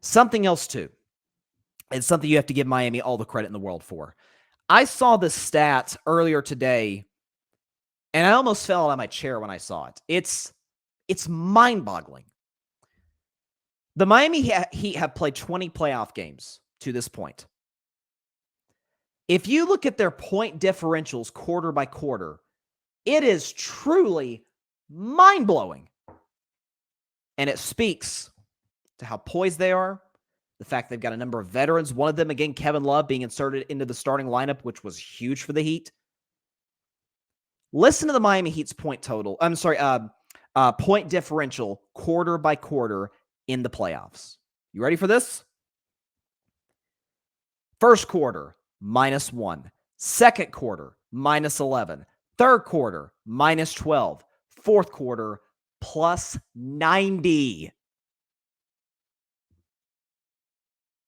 Something else, too. It's something you have to give Miami all the credit in the world for. I saw this stat earlier today, and I almost fell out of my chair when I saw it. It's mind-boggling. The Miami Heat have played 20 playoff games to this point. If you look at their point differentials quarter by quarter, it is truly mind-blowing. And it speaks to how poised they are, the fact they've got a number of veterans, one of them, again, Kevin Love, being inserted into the starting lineup, which was huge for the Heat. Listen to the Miami Heat's point differential quarter by quarter in the playoffs. You ready for this? First quarter, -1. Second quarter, -11. Third quarter, -12. Fourth quarter, +90.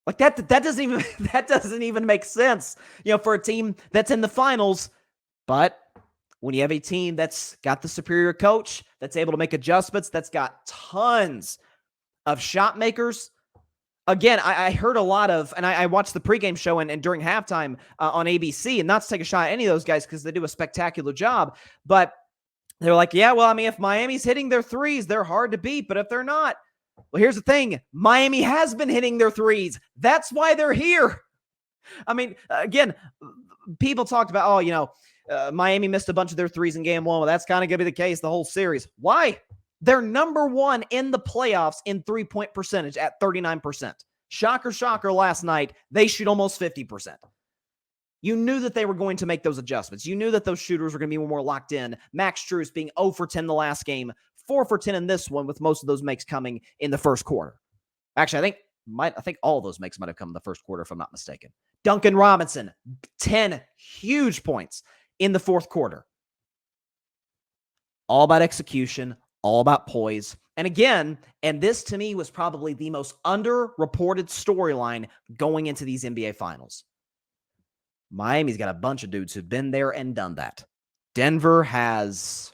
Like that doesn't even make sense, for a team that's in the finals. But when you have a team that's got the superior coach, that's able to make adjustments, that's got tons of shot makers. Again, I heard a lot of, and I watched the pregame show and during halftime on ABC, and not to take a shot at any of those guys because they do a spectacular job, but they're like, yeah, well, I mean, if Miami's hitting their threes, they're hard to beat, but if they're not, well, here's the thing. Miami has been hitting their threes. That's why they're here. I mean, again, people talked about, Miami missed a bunch of their threes in game one. Well, that's kind of going to be the case the whole series. Why? They're number one in the playoffs in three-point percentage at 39%. Shocker, shocker, last night, they shoot almost 50%. You knew that they were going to make those adjustments. You knew that those shooters were going to be more locked in. Max Strus being 0 for 10 the last game, 4 for 10 in this one, with most of those makes coming in the first quarter. Actually, I think all of those makes might have come in the first quarter, if I'm not mistaken. Duncan Robinson, 10 huge points in the fourth quarter. All about execution, all about poise. And again, and this to me was probably the most underreported storyline going into these NBA Finals. Miami's got a bunch of dudes who've been there and done that. Denver has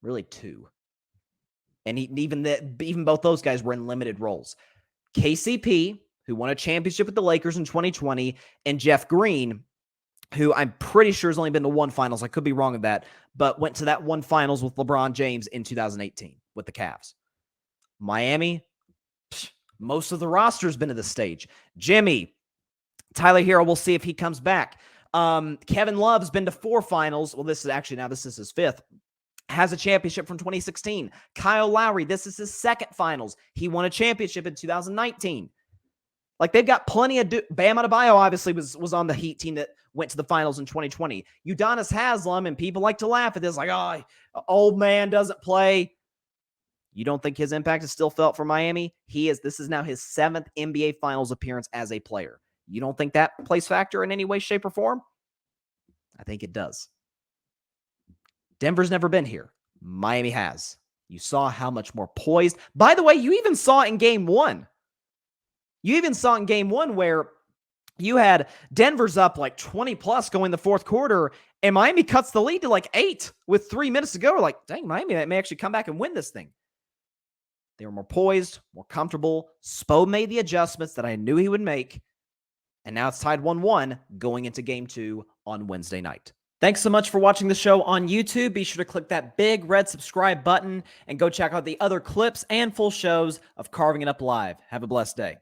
really two. And even both those guys were in limited roles. KCP, who won a championship with the Lakers in 2020, and Jeff Green, who I'm pretty sure has only been to one finals. I could be wrong with that, but went to that one finals with LeBron James in 2018 with the Cavs. Miami, most of the roster has been to this stage. Jimmy, Tyler Hero, we'll see if he comes back. Kevin Love's been to 4 finals. Well, this is his 5th. Has a championship from 2016. Kyle Lowry, this is his 2nd finals. He won a championship in 2019. Like, they've got plenty of Bam Adebayo obviously was on the Heat team that went to the finals in 2020. Udonis Haslem, and people like to laugh at this, like, oh, old man doesn't play. You don't think his impact is still felt for Miami? This is now his 7th NBA Finals appearance as a player. You don't think that plays factor in any way, shape, or form? I think it does. Denver's never been here. Miami has. You saw how much more poised. By the way, you even saw it in game 1. Where you had Denver's up like 20 plus going the fourth quarter, and Miami cuts the lead to like 8 with 3 minutes to go. We're like, dang, Miami may actually come back and win this thing. They were more poised, more comfortable. Spo made the adjustments that I knew he would make. And now it's tied 1-1 going into game 2 on Wednesday night. Thanks so much for watching the show on YouTube. Be sure to click that big red subscribe button and go check out the other clips and full shows of Carving It Up Live. Have a blessed day.